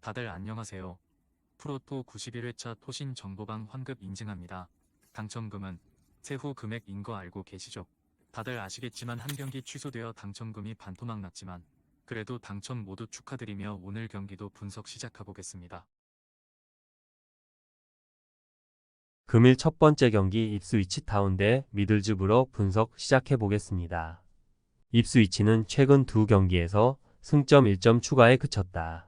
다들 안녕하세요. 프로토 91회차 토신 정보방 환급 인증합니다. 당첨금은 세후 금액인 거 알고 계시죠? 다들 아시겠지만 한 경기 취소되어 당첨금이 반토막 났지만 그래도 당첨 모두 축하드리며 오늘 경기도 분석 시작해보겠습니다. 금일 첫 번째 경기 입스위치 타운 대 미들즈브러 분석 시작해 보겠습니다. 입스위치는 최근 두 경기에서 승점 1점 추가에 그쳤다.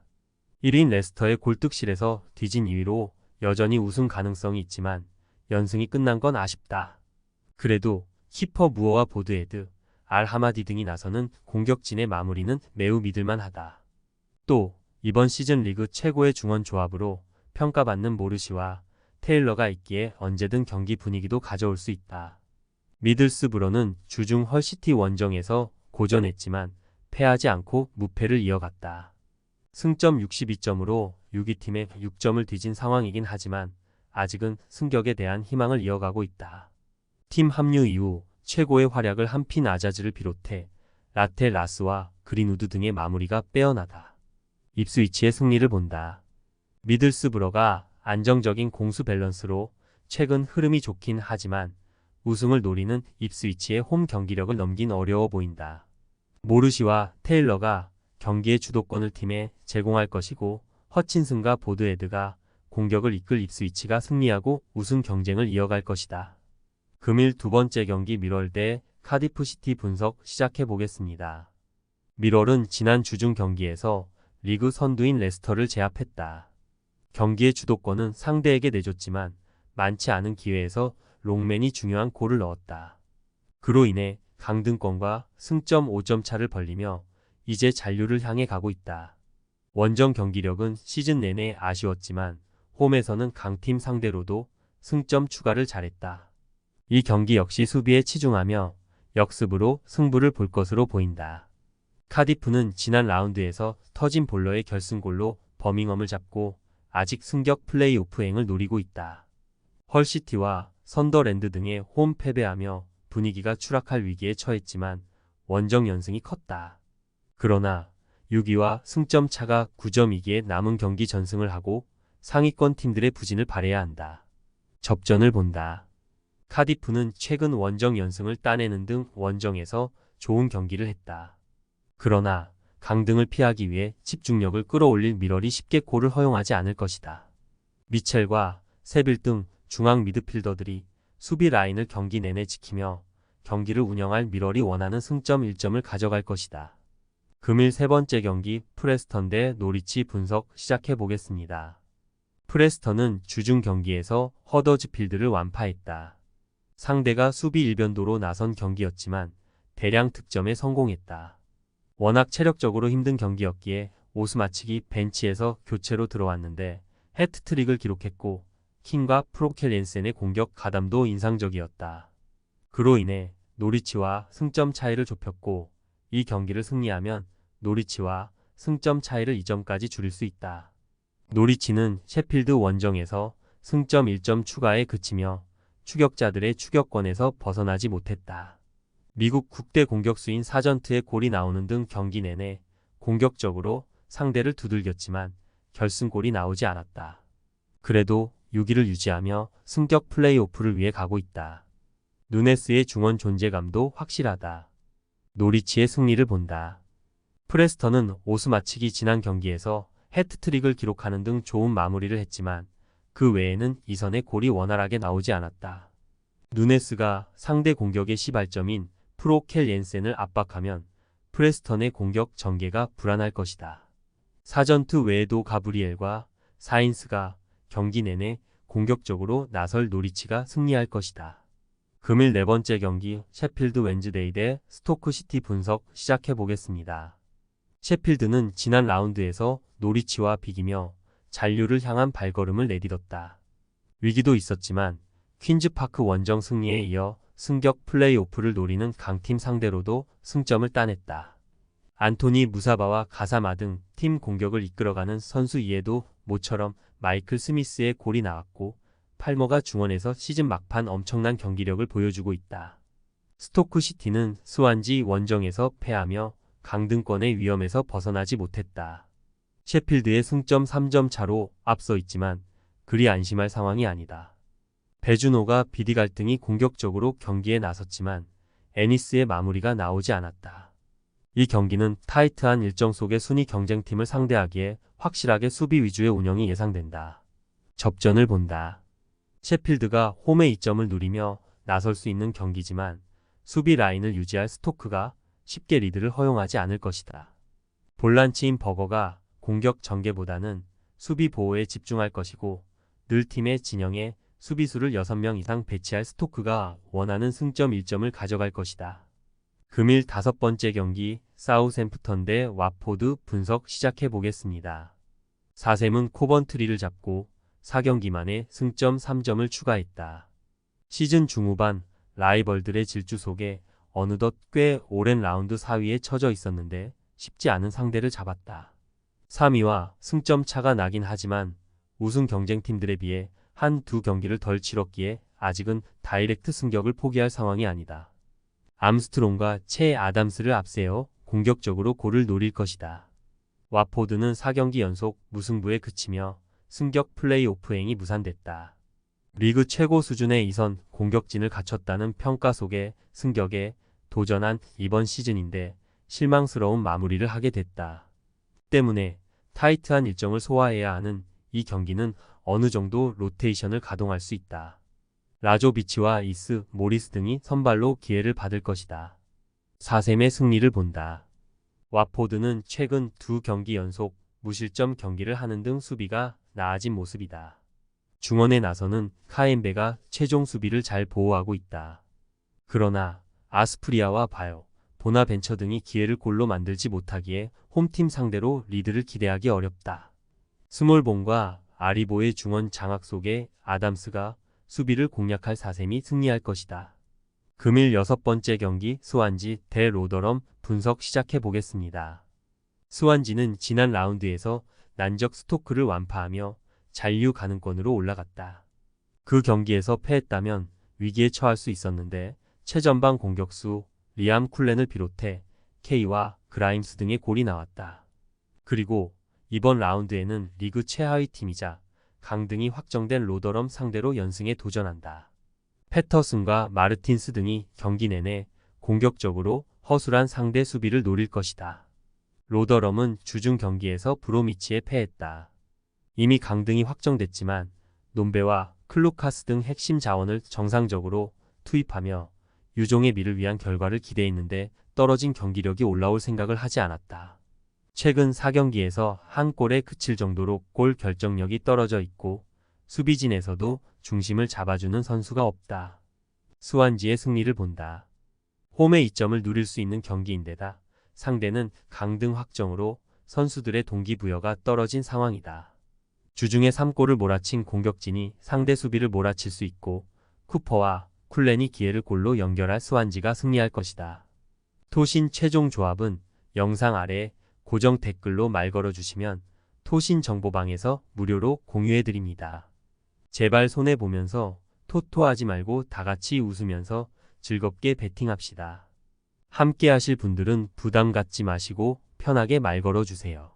1인 레스터의 골득실에서 뒤진 2위로 여전히 우승 가능성이 있지만 연승이 끝난 건 아쉽다. 그래도 키퍼 무어와 보드헤드, 알하마디 등이 나서는 공격진의 마무리는 매우 믿을만하다. 또 이번 시즌 리그 최고의 중원 조합으로 평가받는 모르시와 테일러가 있기에 언제든 경기 분위기도 가져올 수 있다. 미들스브러는 주중 헐시티 원정에서 고전했지만 패하지 않고 무패를 이어갔다. 승점 62점으로 6위 팀에 6점을 뒤진 상황이긴 하지만 아직은 승격에 대한 희망을 이어가고 있다. 팀 합류 이후 최고의 활약을 한 핀 아자즈를 비롯해 라테 라스와 그린우드 등의 마무리가 빼어나다. 입스위치의 승리를 본다. 미들스브러가 안정적인 공수 밸런스로 최근 흐름이 좋긴 하지만 우승을 노리는 입스위치의 홈 경기력을 넘긴 어려워 보인다. 모르시와 테일러가 경기의 주도권을 팀에 제공할 것이고 허친슨과 보드헤드가 공격을 이끌 입스위치가 승리하고 우승 경쟁을 이어갈 것이다. 금일 두 번째 경기 미럴 대 카디프 시티 분석 시작해 보겠습니다. 미럴은 지난 주중 경기에서 리그 선두인 레스터를 제압했다. 경기의 주도권은 상대에게 내줬지만 많지 않은 기회에서 롱맨이 중요한 골을 넣었다. 그로 인해 강등권과 승점 5점 차를 벌리며 이제 잔류를 향해 가고 있다. 원정 경기력은 시즌 내내 아쉬웠지만 홈에서는 강팀 상대로도 승점 추가를 잘했다. 이 경기 역시 수비에 치중하며 역습으로 승부를 볼 것으로 보인다. 카디프는 지난 라운드에서 터진 볼러의 결승골로 버밍엄을 잡고 아직 승격 플레이오프행을 노리고 있다. 헐시티와 선더랜드 등의 홈 패배하며 분위기가 추락할 위기에 처했지만 원정 연승이 컸다. 그러나 6위와 승점 차가 9점이기에 남은 경기 전승을 하고 상위권 팀들의 부진을 발해야 한다. 접전을 본다. 카디프는 최근 원정 연승을 따내는 등 원정에서 좋은 경기를 했다. 그러나 강등을 피하기 위해 집중력을 끌어올릴 미럴이 쉽게 골을 허용하지 않을 것이다. 미첼과 세빌 등 중앙 미드필더들이 수비 라인을 경기 내내 지키며 경기를 운영할 미럴이 원하는 승점 1점을 가져갈 것이다. 금일 세 번째 경기 프레스턴 대 노리치 분석 시작해 보겠습니다. 프레스턴은 주중 경기에서 허더즈필드를 완파했다. 상대가 수비 일변도로 나선 경기였지만 대량 득점에 성공했다. 워낙 체력적으로 힘든 경기였기에 오스마치기 벤치에서 교체로 들어왔는데 해트트릭을 기록했고 킹과 프로켈 옌센의 공격 가담도 인상적이었다. 그로 인해 노리치와 승점 차이를 좁혔고 이 경기를 승리하면 노리치와 승점 차이를 2점까지 줄일 수 있다. 노리치는 셰필드 원정에서 승점 1점 추가에 그치며 추격자들의 추격권에서 벗어나지 못했다. 미국 국대 공격수인 사전트의 골이 나오는 등 경기 내내 공격적으로 상대를 두들겼지만 결승골이 나오지 않았다. 그래도 6위를 유지하며 승격 플레이오프를 위해 가고 있다. 누네스의 중원 존재감도 확실하다. 노리치의 승리를 본다. 프레스턴은 오스마치기 지난 경기에서 해트트릭을 기록하는 등 좋은 마무리를 했지만 그 외에는 이선의 골이 원활하게 나오지 않았다. 누네스가 상대 공격의 시발점인 프로켈 옌센을 압박하면 프레스턴의 공격 전개가 불안할 것이다. 사전투 외에도 가브리엘과 사인스가 경기 내내 공격적으로 나설 노리치가 승리할 것이다. 금일 네 번째 경기 셰필드 웬즈데이 대 스토크 시티 분석 시작해 보겠습니다. 셰필드는 지난 라운드에서 노리치와 비기며 잔류를 향한 발걸음을 내딛었다. 위기도 있었지만 퀸즈파크 원정 승리에 이어 승격 플레이오프를 노리는 강팀 상대로도 승점을 따냈다. 안토니 무사바와 가사마 등 팀 공격을 이끌어가는 선수 이에도 모처럼 마이클 스미스의 골이 나왔고 팔머가 중원에서 시즌 막판 엄청난 경기력을 보여주고 있다. 스토크 시티는 스완지 원정에서 패하며 강등권의 위험에서 벗어나지 못했다. 셰필드의 승점 3점 차로 앞서 있지만 그리 안심할 상황이 아니다. 배준호가 비디 갈등이 공격적으로 경기에 나섰지만 애니스의 마무리가 나오지 않았다. 이 경기는 타이트한 일정 속의 순위 경쟁팀을 상대하기에 확실하게 수비 위주의 운영이 예상된다. 접전을 본다. 셰필드가 홈의 이점을 누리며 나설 수 있는 경기지만 수비 라인을 유지할 스토크가 쉽게 리드를 허용하지 않을 것이다. 볼란치인 버거가 공격 전개보다는 수비 보호에 집중할 것이고 늘 팀의 진영에 수비수를 6명 이상 배치할 스토크가 원하는 승점 1점을 가져갈 것이다. 금일 5번째 경기 사우샘프턴 대 와포드 분석 시작해 보겠습니다. 사샘은 코번트리를 잡고 4경기 만에 승점 3점을 추가했다. 시즌 중후반 라이벌들의 질주 속에 어느덧 꽤 오랜 라운드 4위에 처져 있었는데 쉽지 않은 상대를 잡았다. 3위와 승점 차가 나긴 하지만 우승 경쟁팀들에 비해 한두 경기를 덜 치렀기에 아직은 다이렉트 승격을 포기할 상황이 아니다. 암스트롱과 채 아담스를 앞세워 공격적으로 골을 노릴 것이다. 와포드는 4경기 연속 무승부에 그치며 승격 플레이오프행이 무산됐다. 리그 최고 수준의 이선 공격진을 갖췄다는 평가 속에 승격에 도전한 이번 시즌인데 실망스러운 마무리를 하게 됐다. 때문에 타이트한 일정을 소화해야 하는 이 경기는 어느 정도 로테이션을 가동할 수 있다. 라조비치와 이스, 모리스 등이 선발로 기회를 받을 것이다. 사셈의 승리를 본다. 와포드는 최근 2경기 연속 무실점 경기를 하는 등 수비가 나아진 모습이다. 중원에 나서는 카엠베가 최종 수비를 잘 보호하고 있다. 그러나 아스프리아와 바요, 보나벤처 등이 기회를 골로 만들지 못하기에 홈팀 상대로 리드를 기대하기 어렵다. 스몰본과 아리보의 중원 장악 속에 아담스가 수비를 공략할 사셈이 승리할 것이다. 금일 6번째 경기 스완지 대 로더럼 분석 시작해 보겠습니다. 스완지는 지난 라운드에서 난적 스토크를 완파하며 잔류 가능권으로 올라갔다. 그 경기에서 패했다면 위기에 처할 수 있었는데 최전방 공격수 리암 쿨렌을 비롯해 K와 그라임스 등의 골이 나왔다. 그리고 이번 라운드에는 리그 최하위 팀이자 강등이 확정된 로더럼 상대로 연승에 도전한다. 패터슨과 마르틴스 등이 경기 내내 공격적으로 허술한 상대 수비를 노릴 것이다. 로더럼은 주중 경기에서 브로미치에 패했다. 이미 강등이 확정됐지만 논베와 클루카스 등 핵심 자원을 정상적으로 투입하며 유종의 미를 위한 결과를 기대했는데 떨어진 경기력이 올라올 생각을 하지 않았다. 최근 4경기에서 한 골에 그칠 정도로 골 결정력이 떨어져 있고 수비진에서도 중심을 잡아주는 선수가 없다. 스완지의 승리를 본다. 홈의 이점을 누릴 수 있는 경기인데다 상대는 강등 확정으로 선수들의 동기부여가 떨어진 상황이다. 주중에 3골을 몰아친 공격진이 상대 수비를 몰아칠 수 있고 쿠퍼와 쿨렌이 기회를 골로 연결할 스완지가 승리할 것이다. 토신 최종 조합은 영상 아래 고정 댓글로 말 걸어주시면 토신 정보방에서 무료로 공유해드립니다. 제발 손해보면서 토토하지 말고 다같이 웃으면서 즐겁게 베팅합시다. 함께 하실 분들은 부담 갖지 마시고 편하게 말 걸어주세요.